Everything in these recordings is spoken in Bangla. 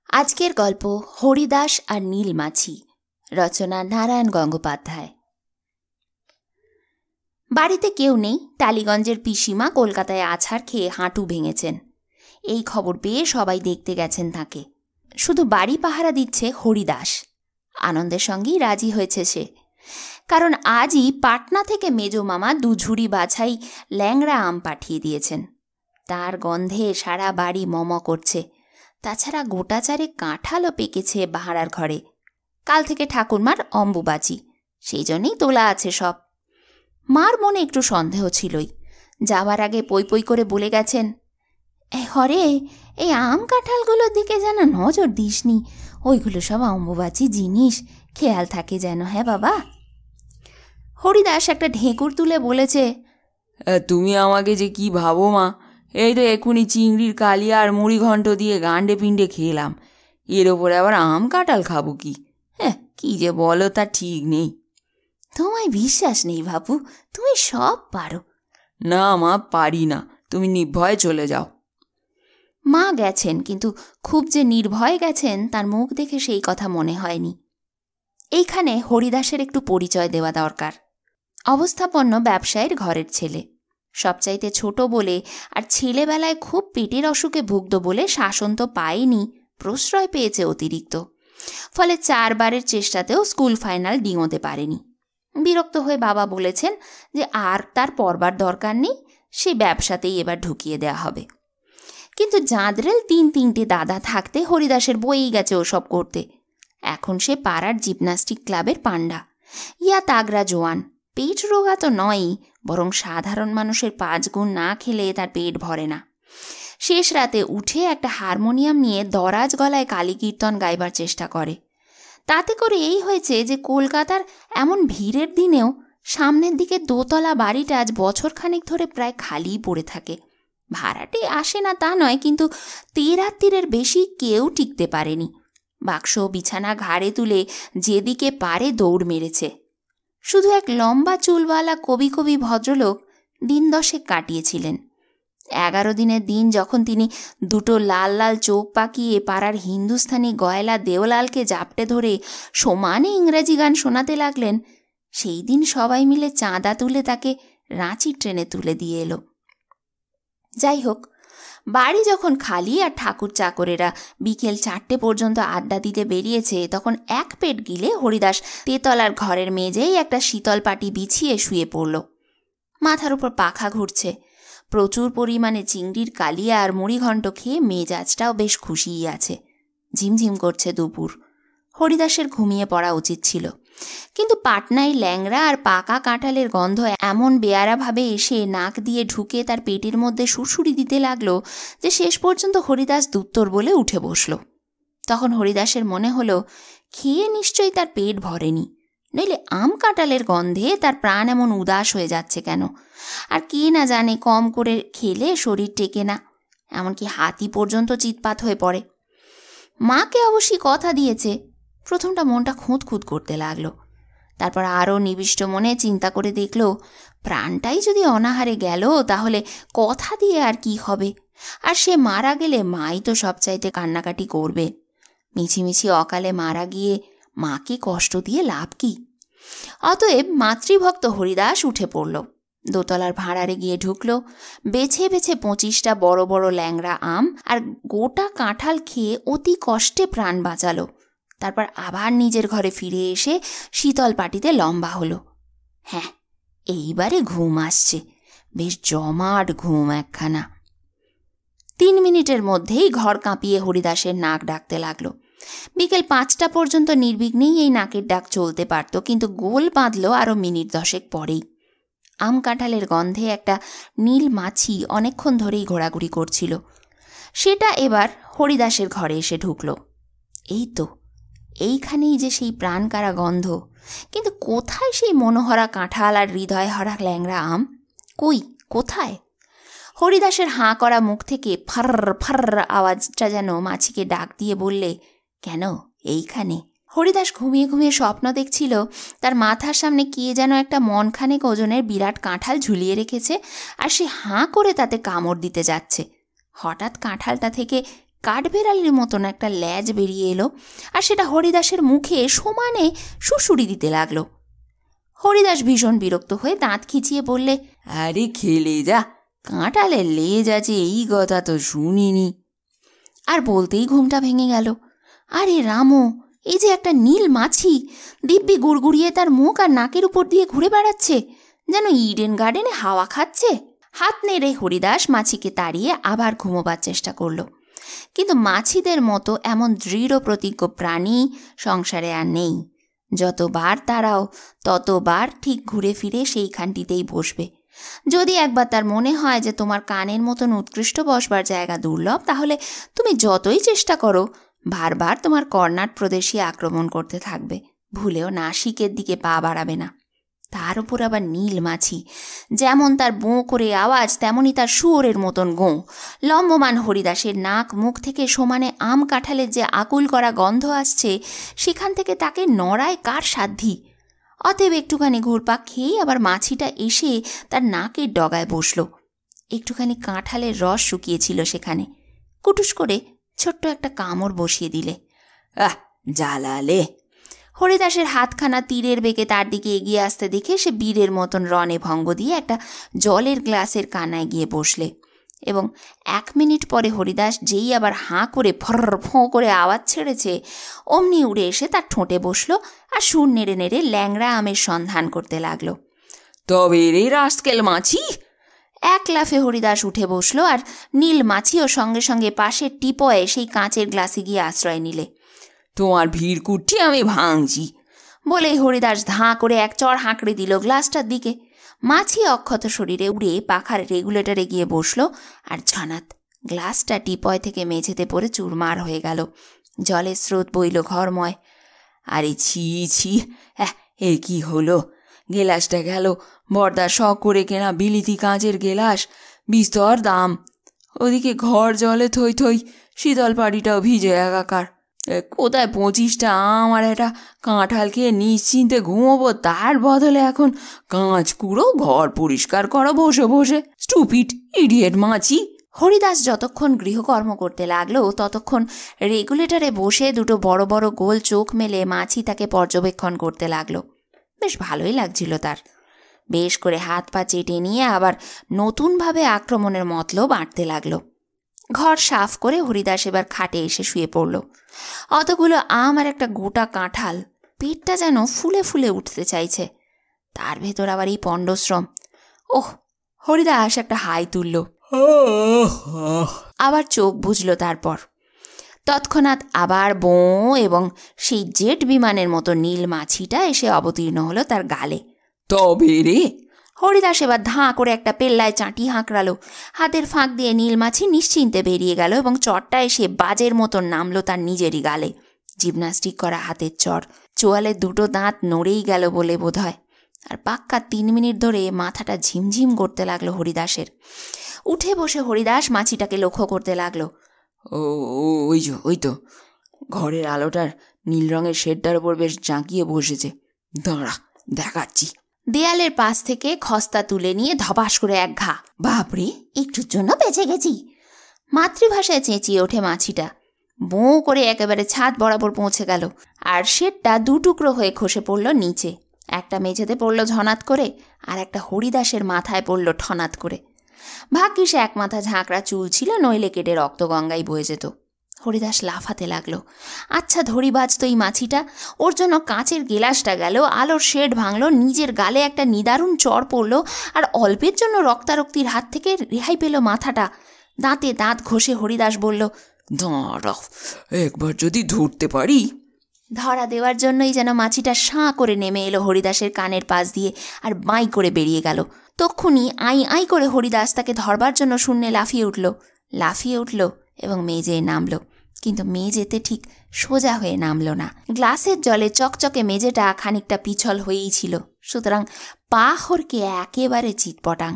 আজকের গল্প হরিদাস আর নীলমাছি। রচনা নারায়ণ গঙ্গোপাধ্যায়। বাড়িতে কেউ নেই। টালিগঞ্জের পিসিমা কলকাতায় আছাড় খেয়ে হাঁটু ভেঙেছেন। এই খবর পেয়ে সবাই দেখতে গেছেন তাকে। শুধু বাড়ি পাহারা দিচ্ছে হরিদাস। আনন্দের সঙ্গেই রাজি হয়েছে সে, কারণ আজই পাটনা থেকে মেজো মামা 2 ঝুড়ি বাছাই ল্যাংড়া আম পাঠিয়ে দিয়েছেন। তার গন্ধে সারা বাড়ি মম করছে। তাছাড়া গোটাচারে কাঁঠালও পেকেছে ভাড়ার ঘরে। কাল থেকে ঠাকুরমার অম্বুবাচি, সেই জন্যেই তোলা আছে সব। মার মনে একটু সন্দেহ ছিলই। যাওয়ার আগে পই পই করে বলে গেছেন, হরে এই আম কাঁঠালগুলোর দিকে যেন নজর দিসনি, ওইগুলো সব অম্বুবাচি জিনিস, খেয়াল থাকে যেন। হ্যাঁ বাবা। হরিদাস একটা ঢেঁকুর তুলে বলেছে, তুমি আমাকে যে কি ভাবো মা, এই তো এক্ষুনি চিংড়ির কালিয়া আর মুড়ি ঘন্ট দিয়ে গান্ডে পিণ্ডে খেলাম, এর ওপরে আবার আম কাঁঠাল খাবো কি? হ্যাঁ, কি যে বলো তা ঠিক নেই। তোমায় বিশ্বাস নেই বাপু, তুমি সব পারো। না মা, পারি না, তুমি নির্ভয়ে চলে যাও। মা গেছেন, কিন্তু খুব যে নির্ভয়ে গেছেন তার মুখ দেখে সেই কথা মনে হয়নি। এইখানে হরিদাসের একটু পরিচয় দেওয়া দরকার। অবস্থাপন্ন ব্যবসায়ীর ঘরের ছেলে, সবচাইতে ছোট বলে আর ছেলেবেলায় খুব পেটের অসুখে ভুগত বলে শাসন তো পায়নি, প্রশ্রয় পেয়েছে অতিরিক্ত। ফলে 4 বারের চেষ্টাতেও স্কুল ফাইনাল ডিঙোতে পারেনি। বিরক্ত হয়ে বাবা বলেছেন যে আর তার পড়বার দরকার নেই, সে ব্যবসাতেই এবার ঢুকিয়ে দেওয়া হবে। কিন্তু জাঁদরেল 3-3টে দাদা থাকতে হরিদাসের বইই গেছে ওসব করতে। এখন সে পাড়ার জিমন্যাস্টিক ক্লাবের পান্ডা। ইয়া তাগড়া জোয়ান, পেট রোগা তো নয়ই, বরং সাধারণ মানুষের 5 গুণ না খেলে তার পেট ভরে না। শেষ রাতে উঠে একটা হারমোনিয়াম নিয়ে দরাজ গলায় কালী কীর্তন গাইবার চেষ্টা করে। তাতে করে এই হয়েছে যে কলকাতার এমন ভিড়ের দিনেও সামনের দিকে 2তলা বাড়িটা আজ বছরখানেক ধরে প্রায় খালিই পড়ে থাকে। ভাড়াটে আসে না তা নয়, কিন্তু 3 বেশি কেউ টিকতে পারেনি। বাক্স বিছানা ঘাড়ে তুলে যেদিকে পারে দৌড় মেরেছে। শুধু এক লম্বা চুলওয়ালা কবি ভদ্রলোক দিন 10 কাটিয়েছিলেন। 11 দিনের দিন যখন তিনি 2টো লাল লাল চোখ পাকিয়ে পাড়ার হিন্দুস্থানি গয়লা দেওলালকে জাপটে ধরে সমানে ইংরেজি গান শোনাতে লাগলেন, সেই দিন সবাই মিলে চাঁদা তুলে তাকে রাঁচি ট্রেনে তুলে দিয়ে এলো। যাই হোক, বাড়ি যখন খালি আর ঠাকুর চাকরেরা বিকেল 4টে পর্যন্ত আড্ডা দিতে বেরিয়েছে, তখন এক পেট গিলে হরিদাস তেতলার ঘরের মেঝেই একটা শীতল পাটি বিছিয়ে শুয়ে পড়ল। মাথার উপর পাখা ঘুরছে। প্রচুর পরিমাণে চিংড়ির কালিয়া আর মুড়ি ঘন্ট খেয়ে মেজাজটাও বেশ খুশিই আছে। ঝিমঝিম করছে দুপুর। হরিদাসের ঘুমিয়ে পড়া উচিত ছিল, কিন্তু পাটনায় ল্যাংড়া আর পাকা কাঁঠালের গন্ধ এমন বেয়ারাভাবে এসে নাক দিয়ে ঢুকে তার পেটের মধ্যে সুড়সুড়ি দিতে লাগলো যে শেষ পর্যন্ত হরিদাস দুত্তর বলে উঠে বসল। তখন হরিদাসের মনে হলো খেয়ে নিশ্চয়ই তার পেট ভরেনি, নইলে আম কাঁঠালের গন্ধে তার প্রাণ এমন উদাস হয়ে যাচ্ছে কেন? আর কে না জানে, কম করে খেলে শরীর টেকে না, এমনকি হাতি পর্যন্ত চিৎপাত হয়ে পড়ে। মাকে অবশ্যই কথা দিয়েছে। প্রথমটা মনটা খুঁত করতে লাগলো। তারপর আরও নিবিষ্ট মনে চিন্তা করে দেখল, প্রাণটাই যদি অনাহারে গেল তাহলে কথা দিয়ে আর কি হবে? আর সে মারা গেলে মাই তো সবচাইতে কান্নাকাটি করবে। মিছিমিছি অকালে মারা গিয়ে মাকে কষ্ট দিয়ে লাভ কি? অতএব মাতৃভক্ত হরিদাস উঠে পড়ল। 2তলার ভাঁড়ারে গিয়ে ঢুকল। বেছে বেছে 25টা বড় বড় ল্যাংড়া আম আর গোটা কাঁঠাল খেয়ে অতি কষ্টে প্রাণ বাঁচালো। তারপর আবার নিজের ঘরে ফিরে এসে শীতল পাটিতে লম্বা হলো। হ্যাঁ, এইবারে ঘুম আসছে, বেশ জমাট ঘুম একখানা। 3 মিনিটের মধ্যেই ঘর কাঁপিয়ে হরিদাসের নাক ডাকতে লাগলো। বিকেল 5টা পর্যন্ত নির্বিঘ্নেই এই নাকের ডাক চলতে পারত, কিন্তু গোল বাঁধল আরও মিনিট 10 পরেই। আম কাঁঠালের গন্ধে একটা নীল মাছি অনেকক্ষণ ধরেই ঘোরাঘুরি করছিল। সেটা এবার হরিদাসের ঘরে এসে ঢুকল। এই তো, এইখানেই যে সেই প্রাণকারা গন্ধ। কিন্তু কোথায় সেই মনোহরা কাঁঠাল আর হৃদয়হরা ল্যাংড়া আম? কই, কোথায়? হরিদাসের হাঁ করা মুখ থেকে ফার ফার আওয়াজটা যেন মাছিকে ডাক দিয়ে বললে, কেন এইখানে? হরিদাস ঘুমিয়ে ঘুমিয়ে স্বপ্ন দেখছিল তার মাথার সামনে কে যেন একটা মনখানেক ওজনের বিরাট কাঁঠাল ঝুলিয়ে রেখেছে, আর সে হাঁ করে তাতে কামড় দিতে যাচ্ছে। হঠাৎ কাঁঠালটা থেকে কাঠবেড়ালির মতন একটা ল্যাজ বেরিয়ে এলো আর সেটা হরিদাসের মুখে সমানে সুড়সুড়ি দিতে লাগলো। হরিদাস ভীষণ বিরক্ত হয়ে দাঁত খিচিয়ে বললে, আরে খেলে যা, কাঁঠালের লেজ আছে এই কথা তো শুনিনি। আর বলতেই ঘুমটা ভেঙে গেল। আরে রামু, এই যে একটা নীল মাছি দিব্যি গুড়গুড়িয়ে তার মুখ আর নাকের উপর দিয়ে ঘুরে বেড়াচ্ছে, যেন ইডেন গার্ডেনে হাওয়া খাচ্ছে। হাত নেড়ে হরিদাস মাছিকে তাড়িয়ে আবার ঘুমোবার চেষ্টা করল, কিন্তু মাছিদের মতো এমন দৃঢ় প্রতিজ্ঞ প্রাণী সংসারে আর নেই। যতবার তারাও ততবার ঠিক ঘুরে ফিরে সেইখানটিতেই বসবে। যদি একবার তার মনে হয় যে তোমার কানের মতন উৎকৃষ্ট বসবার জায়গা দুর্লভ, তাহলে তুমি যতই চেষ্টা করো বারবার তোমার কর্নাট প্রদেশে আক্রমণ করতে থাকবে, ভুলেও নাসিকের দিকে পা বাড়াবে না। তার উপর আবার নীল মাছি, যেমন তার বোঁ করে আওয়াজ তেমনই তার শুয়োরের মতন গোঁ। লম্বমান হরিদাসের নাক মুখ থেকে সমানে আম কাঁঠালের যে আকুল করা গন্ধ আসছে, সেখান থেকে তাকে নড়ায় কার সাধ্যি। অতএব একটুখানি ঘুরপাক খেয়েই আবার মাছিটা এসে তার নাকের ডগায় বসল। একটুখানি কাঁঠালের রস শুকিয়েছিল সেখানে, কুটুস করে ছোট্ট একটা কামড় বসিয়ে দিলে। জ্বালালে। হরিদাসের হাতখানা তীরের বেগে তার দিকে এগিয়ে আসতে দেখে সে বীরের মতন রণে ভঙ্গ দিয়ে একটা জলের গ্লাসের কানায় গিয়ে বসলে, এবং 1 মিনিট পরে হরিদাস যেই আবার হাঁ করে ফর ফোঁ করে আওয়াজ ছেড়েছে, অমনি উড়ে এসে তার ঠোঁটে বসল আর সুর নেড়ে নেড়ে ল্যাংড়া আমের সন্ধান করতে লাগলো। তবে রে রাস্কেল মাছি! এক লাফে হরিদাস উঠে বসল আর নীল মাছিও সঙ্গে সঙ্গে পাশের টিপয়ে সেই কাঁচের গ্লাসে গিয়ে আশ্রয় নিলে। তোমার ভিড় কুঠি আমি ভাঙছি বলেই হরিদাস ধাঁ করে এক চড় হাঁকড়ে দিল গ্লাসটার দিকে। মাছি অক্ষত শরীরে উড়ে পাখার রেগুলেটরে গিয়ে বসল আর ঝনাত গ্লাসটা টিপয় থেকে মেঝেতে পড়ে চুরমার হয়ে গেল। জলের স্রোত বইল ঘরময়। আরে ছি ছি, এ কি হলো? গেলাসটা গেল, বর্দা শখ করে কেনা বিলিতি কাঁচের গেলাস, বিস্তর দাম। ওদিকে ঘর জলে থই থই, শীতল পাড়িটাও ভিজে একাকার। কোথায় 25টা আম আর একটা কাঁঠাল খেয়ে নিশ্চিন্তে ঘুমোবো, তার বদলে এখন কাঁচ কুড়ো ঘর পরিষ্কার করো বসে বসে। স্টুপিড ইডিয়েট মাছি! হরিদাস যতক্ষণ গৃহকর্ম করতে লাগলো ততক্ষণ রেগুলেটরে বসে দুটো বড় বড় গোল চোখ মেলে মাছি তাকে পর্যবেক্ষণ করতে লাগলো। বেশ ভালোই লাগছিল তার। বেশ করে হাত পা চেটে নিয়ে আবার নতুনভাবে আক্রমণের মতলব বাঁটতে লাগলো। ঘর সাফ করে হরিদাস এবার খাটে এসে শুয়ে পড়ল। অতগুলো আম আর একটা গোটা কাঁঠাল, পেটটা যেন ফুলে ফুলে উঠতে চাইছে। তার ভেতর আবার এই পণ্ডশ্রম। ওহ! হরিদাস একটা হাই তুলল, আবার চোখ বুঝল। তারপর তৎক্ষণাৎ আবার বোঁ এবং সেই জেট বিমানের মতো নীল মাছিটা এসে অবতীর্ণ হলো তার গালে। তবে রে! হরিদাস এবার ধাঁ করে একটা পেল্লায় চাঁটি হাঁকড়ালো। হাতের ফাঁক দিয়ে নীলমাছি নিশ্চিন্তে বেরিয়ে গেল এবং চরটা এসে বাজের মতন নামলো তার নিজেরই গালে। জিমনাস্টিক করা হাতের চর, চোয়ালের দুটো দাঁত নড়েই গেল বলে বোধ হয়। আর পাক্কা 3 মিনিট ধরে মাথাটা ঝিমঝিম করতে লাগলো হরিদাসের। উঠে বসে হরিদাস মাছিটাকে লক্ষ্য করতে লাগলো। ওই তো ঘরের আলোটার নীল রঙের শেডটার উপর বেশ জাঁকিয়ে বসেছে। দাঁড়া, দেখাচ্ছি। দেয়ালের পাশ থেকে খস্তা তুলে নিয়ে ধপাস করে এক ঘা। বাপরে, একটুর জন্য বেঁচে গেছি! মাতৃভাষায় চেঁচিয়ে ওঠে মাছিটা। বোঁ করে একেবারে ছাদ বরাবর পৌঁছে গেল আর শেডটা 2 টুকরো হয়ে খসে পড়ল নিচে। একটা মেঝেতে পড়ল ঝনাত করে আর একটা হরিদাসের মাথায় পড়ল ঠনাত করে। ভাগ্যিস এক মাথা ঝাঁকড়া চুল ছিল, নইলে কেটে রক্তগঙ্গায় বয়ে যেত। হরিদাস লাফাতে লাগলো। আচ্ছা ধরিবাজ তো এই মাছিটা! ওর জন্য কাঁচের গেলাসটা গেল, আলোর শেড ভাঙলো, নিজের গালে একটা নিদারুণ চড় পড়ল, আর অল্পের জন্য রক্তারক্তির হাত থেকে রেহাই পেল মাথাটা। দাঁতে দাঁত ঘষে হরিদাস বলল, দাঁড়াও, একবার যদি ধরতে পারি। ধরা দেওয়ার জন্যই যেন মাছিটা সাঁ করে নেমে এলো হরিদাসের কানের পাশ দিয়ে আর বাঁই করে বেরিয়ে গেল। তক্ষুনি আই আই করে হরিদাস তাকে ধরবার জন্য শূন্যে লাফিয়ে উঠল এবং মেঝেয় নামল। কিন্তু মেঝেতে ঠিক সোজা হয়ে নামল না। গ্লাসের জলে চকচকে মেঝেটা খানিকটা পিছল হয়েই ছিল, সুতরাং পা হরকে একেবারে চিৎপটাং।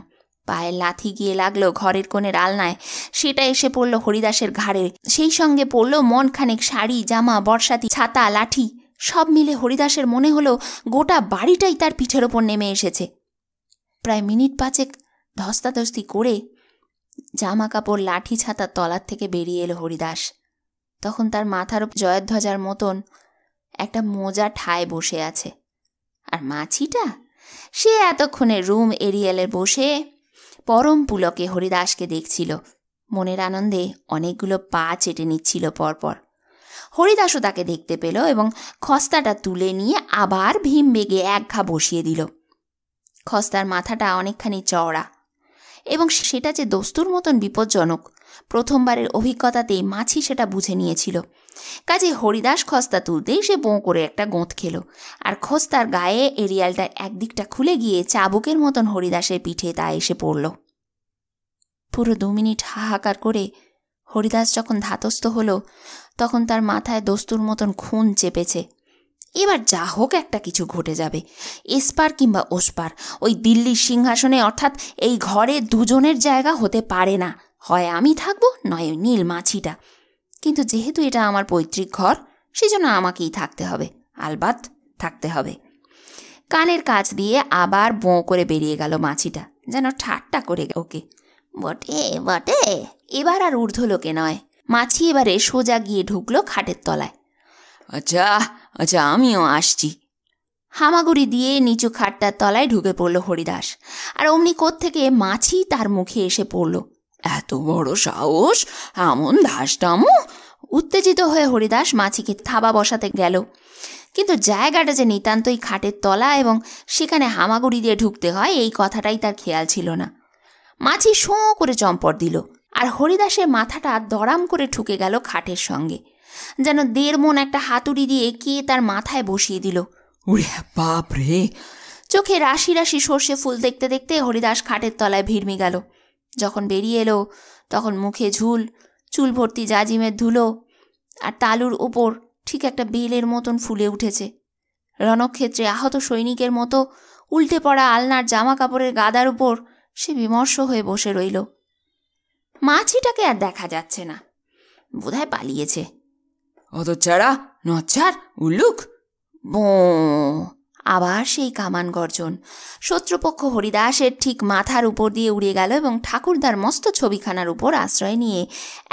পায়ের লাথি গিয়ে লাগলো ঘরের কোণের আলনায়, সেটা এসে পড়ল হরিদাসের ঘাড়ে। সেই সঙ্গে পড়ল মনখানেক শাড়ি, জামা, বর্ষাতি, ছাতা, লাঠি। সব মিলে হরিদাসের মনে হলো গোটা বাড়িটাই তার পিঠের ওপর নেমে এসেছে। প্রায় মিনিট 5 ধস্তাধস্তি করে জামা কাপড়, লাঠি, ছাতা তলার থেকে বেরিয়ে এলো হরিদাস। তখন তার মাথার জয়ধ্বজার মতন একটা মোজা ঠায় বসে আছে। আর মাছিটা, সে এতক্ষণে রুম এরিয়ালে বসে পরম পুলকে হরিদাসকে দেখছিল। মনের আনন্দে অনেকগুলো পা চেটে নিচ্ছিল পরপর। হরিদাসও তাকে দেখতে পেল এবং খস্তাটা তুলে নিয়ে আবার ভীম বেগে এক ঘা বসিয়ে দিল। খস্তার মাথাটা অনেকখানি চওড়া এবং সেটা যে দস্তুর মতন বিপজ্জনক প্রথমবারের অভিজ্ঞতাতেই মাছি সেটা বুঝে নিয়েছিল। কাজে হরিদাস খস্তা তুলতেই সে বোঁ করে একটা গোঁত খেল, আর খস্তার গায়ে এরিয়ালটার একদিকটা খুলে গিয়ে চাবুকের মতন হরিদাসের পিঠে তা এসে পড়ল। পুরো 2 মিনিট হাহাকার করে হরিদাস যখন ধাতস্থ হলো, তখন তার মাথায় দস্তুর মতন খুন চেপেছে। এবার যা হোক একটা কিছু ঘটে যাবে, এসপার কিংবা ওসপার। ওই দিল্লির সিংহাসনে অর্থাৎ এই ঘরে দুজনের জায়গা হতে পারে না, হয় আমি থাকবো নয় নীল মাছিটা। কিন্তু যেহেতু এটা আমার পৈতৃক ঘর, সেজন্য আমাকেই থাকতে হবে, আলবাত থাকতে হবে। কানের কাছ দিয়ে আবার বোঁ করে বেরিয়ে গেল মাছিটা, যেন ঠাট্টা করে ওকে। বটে বটে, এবার আর ঊর্ধ্বলোকে নয়। মাছি এবারে সোজা গিয়ে ঢুকলো খাটের তলায়। আচ্ছা আচ্ছা, আমিও আসছি। হামাগুড়ি দিয়ে নিচু খাটটার তলায় ঢুকে পড়ল হরিদাস। আর অমনি কোত্থেকে মাছি তার মুখে এসে পড়ল। এত বড় সাহস, এমন ধাসটামো! উত্তেজিত হয়ে হরিদাস মাছিকে থাবা বসাতে গেল, কিন্তু জায়গাটা যে নিতান্তই খাটের তলা এবং সেখানে হামাগুড়ি দিয়ে ঢুকতে হয় এই কথাটাই তার খেয়াল ছিল না। মাছি শোঁ করে চম্পট দিল, আর হরিদাসের মাথাটা দড়াম করে ঠুকে গেল খাটের সঙ্গে, যেন 1.5 মণ একটা হাতুড়ি দিয়ে কে তার মাথায় বসিয়ে দিল। ওরে বাপ রে! চোখে রাশি রাশি সর্ষে ফুল দেখতে দেখতে হরিদাস খাটের তলায় ভিড়মি গেল। যখন বেরিয়ে এলো, তখন মুখে ঝুল, চুল ভর্তি জাজিমের ধুলো, আর তালুর ওপর ঠিক একটা বেলের মতন ফুলে উঠেছে। রণক্ষেত্রে আহত সৈনিকের মতো উল্টে পড়া আলনার জামা কাপড়ের গাদার উপর সে বিমর্ষ হয়ে বসে রইল। মাছিটাকে আর দেখা যাচ্ছে না, বোধহয় পালিয়েছে। হতচ্ছাড়া, নচ্ছার, উল্লুক! বো! আবার সেই কামান গর্জন। শত্রুপক্ষ হরিদাসের ঠিক মাথার উপর দিয়ে উড়ে গেল এবং ঠাকুরদার মস্ত ছবিখানার উপর আশ্রয় নিয়ে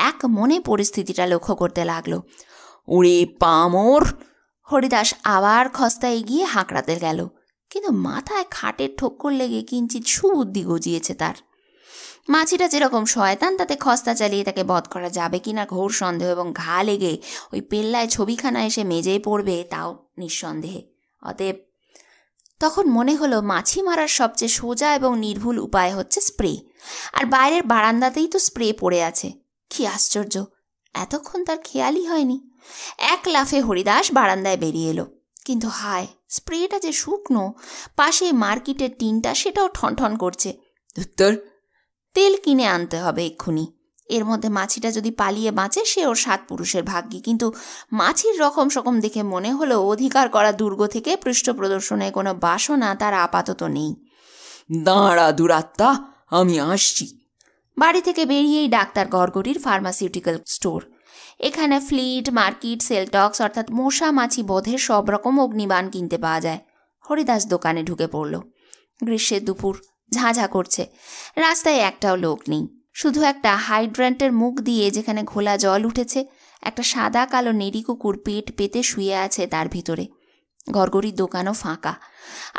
এক মনে পরিস্থিতিটা লক্ষ্য করতে লাগলো। ওরে পামর! হরিদাস আবার খস্তা এগিয়ে হাঁকড়াতে গেল, কিন্তু মাথায় খাটের ঠোক্কর লেগে কিঞ্চিৎ সুবুদ্ধি গজিয়েছে তার। মাছিটা যেরকম শয়তান, তাতে খস্তা চালিয়ে তাকে বধ করা যাবে কিনা ঘোর সন্দেহ, এবং ঘা লেগে ওই পেল্লায় ছবিখানা এসে মেজেই পড়বে তাও নিঃসন্দেহে। অতএব তখন মনে হলো মাছি মারার সবচেয়ে সোজা এবং নির্ভুল উপায় হচ্ছে স্প্রে, আর বাইরের বারান্দাতেই তো স্প্রে পড়ে আছে। কি আশ্চর্য, এতক্ষণ তার খেয়ালই হয়নি। এক লাফে হরিদাস বারান্দায় বেরিয়ে এলো, কিন্তু হায়, স্প্রেটা যে শুকনো, পাশে মার্কেটের টিনটা সেটাও ঠনঠন করছে। উত্তর তেল কিনে আনতে হবে এক্ষুনি। এর মধ্যে মাছিটা যদি পালিয়ে বাঁচে সে ওর 7 পুরুষের ভাগ্যি, কিন্তু মাছির রকম সকম দেখে মনে হলো অধিকার করা দুর্গ থেকে পৃষ্ঠ প্রদর্শনের কোনো বাসনা তার আপাতত নেই। দাঁড়া দুরাত্মা, আমি আসছি। বাড়ি থেকে বেরিয়েই ডাক্তার গড়গড়ির ফার্মাসিউটিক্যাল স্টোর। এখানে ফ্লিট, মার্কিট, সেলটক্স অর্থাৎ মশা মাছি বোধের সব রকম অগ্নিবাণ কিনতে পাওয়া যায়। হরিদাস দোকানে ঢুকে পড়ল। গ্রীষ্মের দুপুর, ঝাঁঝা করছে। রাস্তায় একটাও লোক নেই, শুধু একটা হাইড্রান্টের মুখ দিয়ে যেখানে ঘোলা জল উঠেছে একটা সাদা কালো নেড়ি কুকুর পেট পেতে শুয়ে আছে তার ভিতরে। গড়গড়ির দোকানও ফাঁকা,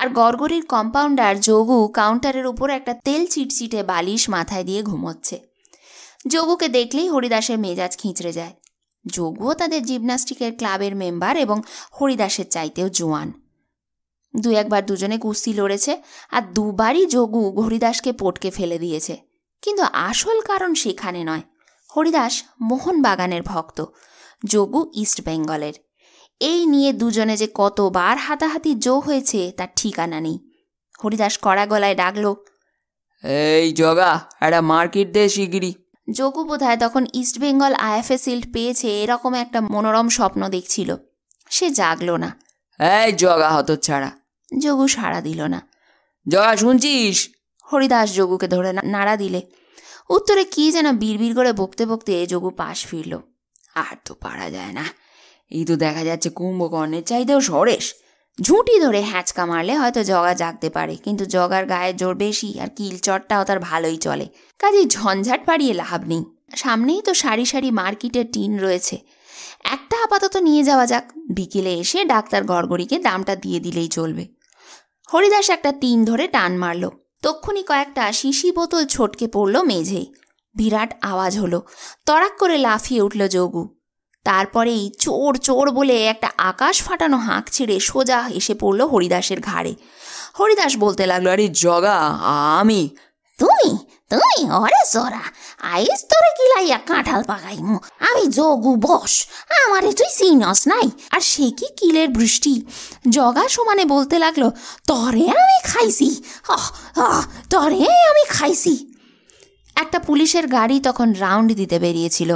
আর গড়গড়ির কম্পাউন্ডার যোগু কাউন্টারের উপর একটা তেল চিটচিটে বালিশ মাথায় দিয়ে ঘুমোচ্ছে। যোগুকে দেখলেই হরিদাসের মেজাজ খিঁচড়ে যায়। যোগুও তাদের জিমন্যাস্টিকের ক্লাবের মেম্বার এবং হরিদাসের চাইতেও জোয়ান। 2-1 বার দুজনে কুস্তি লড়েছে, আর 2বারই যোগু হরিদাসকে পটকে ফেলে দিয়েছে। কিন্তু আসল কারণ সেখানে নয়। হরিদাস মোহনবাগানের ভক্ত, যোগু ইস্ট বেঙ্গলের। এই নিয়ে দুজনে যে কতবার হাতাহাতি জো হয়েছে তার ঠিকানা নেই। হরিদাস কড়া গলায় ডাকল, এই জগা, একটা মার্কেট দে শিগগিরি। যোগু বোধহয় তখন ইস্ট বেঙ্গল আইএফএ সিল্ড পেয়েছে এরকম একটা মনোরম স্বপ্ন দেখছিল। সে জাগলো না। এই জগা হতচ্ছাড়া! যোগু সাড়া দিল না। জগা, শুনছিস? হরিদাস যোগুকে ধরে নাড়া দিলে উত্তরে কি যেন বিড়বিড় করে বকতে বকতে যোগু পাশ ফিরল। আর তো পারা যায় না, এই তো দেখা যাচ্ছে কুম্ভকর্ণের চাইতেও সরেশ। ঝুঁটি ধরে হ্যাঁচকা মারলে হয়তো জগা জাগতে পারে, কিন্তু জগার গায়ে জোর বেশি আর কিল চটটাও তার ভালোই চলে। কাজেই ঝঞ্ঝাট বাড়িয়ে লাভ নেই। সামনেই তো সারি সারি মার্কেটের টিন রয়েছে, একটা আপাতত নিয়ে যাওয়া যাক, বিকেলে এসে ডাক্তার গড়গড়িকে দামটা দিয়ে দিলেই চলবে। হরিদাস একটা টিন ধরে টান মারল, তক্ষুনি কয়েকটা শিশি বোতল ছটকে পড়ল মেঝেই। বিরাট আওয়াজ হলো, তড়াক করে লাফিয়ে উঠল যোগু। তারপরেই চোর চোর বলে একটা আকাশ ফাটানো হাঁক ছিঁড়ে সোজা এসে পড়ল হরিদাসের ঘাড়ে। হরিদাস বলতে লাগলো, আরে জগা, আমি। তুমি তুমি ওরে সোরা, আইস তোরে কিলাইয়া কাঁঠাল পাকাইমু, আমি যোগু বস, আমারে তুই চিনস নাই? আর সে কি কিলের বৃষ্টি! জগা সমানে বলতে লাগলো, তরে আমি খাইছি, তরে আমি খাইছি। একটা পুলিশের গাড়ি তখন রাউন্ড দিতে বেরিয়েছিল,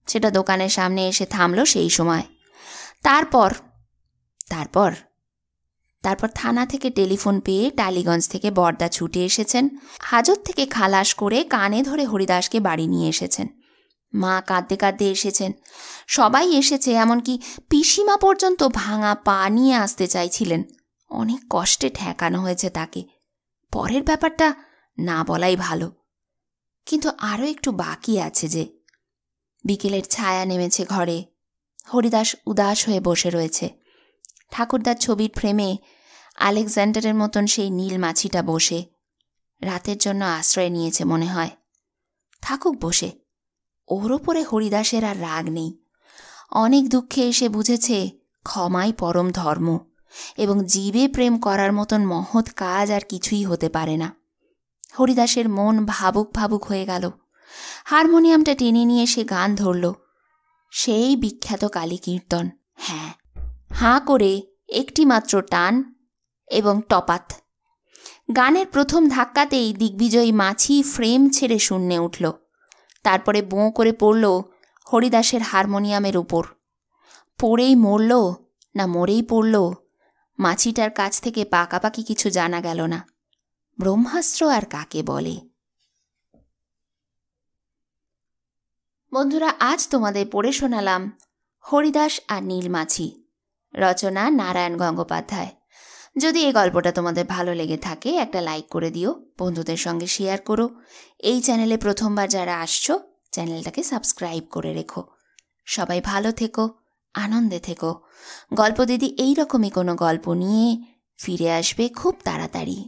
সেটা দোকানের সামনে এসে থামলো সেই সময়। তারপর তারপর তারপর থানা থেকে টেলিফোন পেয়ে টালিগঞ্জ থেকে বর্দা ছুটে এসেছেন, হাজত থেকে খালাস করে কানে ধরে হরিদাসকে বাড়ি নিয়ে এসেছেন। মা কাঁদতে কাঁদতে এসেছেন, সবাই এসেছে, এমনকি পিসিমা পর্যন্ত ভাঙা পা নিয়ে আসতে চাইছিলেন। অনেক কষ্টে ঠেকানো হয়েছে তাকে। পরের ব্যাপারটা না বলাই ভালো, কিন্তু আরও একটু বাকি আছে যে। বিকেলের ছায়া নেমেছে ঘরে, হরিদাস উদাস হয়ে বসে রয়েছে। ঠাকুরদার ছবির ফ্রেমে আলেকজান্ডারের মতন সেই নীল মাছিটা বসে রাতের জন্য আশ্রয় নিয়েছে মনে হয়। থাকুক বসে, ওর ওপরে হরিদাসের আর রাগ নেই। অনেক দুঃখে এসে বুঝেছে ক্ষমাই পরম ধর্ম, এবং জীবে প্রেম করার মতন মহৎ কাজ আর কিছুই হতে পারে না। হরিদাসের মন ভাবুক ভাবুক হয়ে গেল। হারমোনিয়ামটা টেনে নিয়ে সে গান ধরল, সেই বিখ্যাত কালী কীর্তন। হ্যাঁ, হাঁ করে একটি মাত্র টান এবং টপাত। গানের প্রথম ধাক্কাতেই দিগ্বিজয়ী মাছি ফ্রেম ছেড়ে শূন্যে উঠল। তারপরে বোঁ করে পড়ল হরিদাসের হারমোনিয়ামের উপর। পড়েই মরল না মরেই পড়ল, মাছিটার কাছ থেকে পাকাপাকি কিছু জানা গেল না। ব্রহ্মাস্ত্র আর কাকে বলে! বন্ধুরা, আজ তোমাদের পড়ে শোনালাম হরিদাস আর নীলমাছি, রচনা নারায়ণ গঙ্গোপাধ্যায়। যদি এই গল্পটা তোমাদের ভালো লেগে থাকে একটা লাইক করে দিও, বন্ধুদের সঙ্গে শেয়ার করো। এই চ্যানেলে প্রথমবার যারা আসছো, চ্যানেলটাকে সাবস্ক্রাইব করে রেখো। সবাই ভালো থেকো, আনন্দে থেকো। গল্প দিদি এইরকমই কোনো গল্প নিয়ে ফিরে আসবে খুব তাড়াতাড়ি।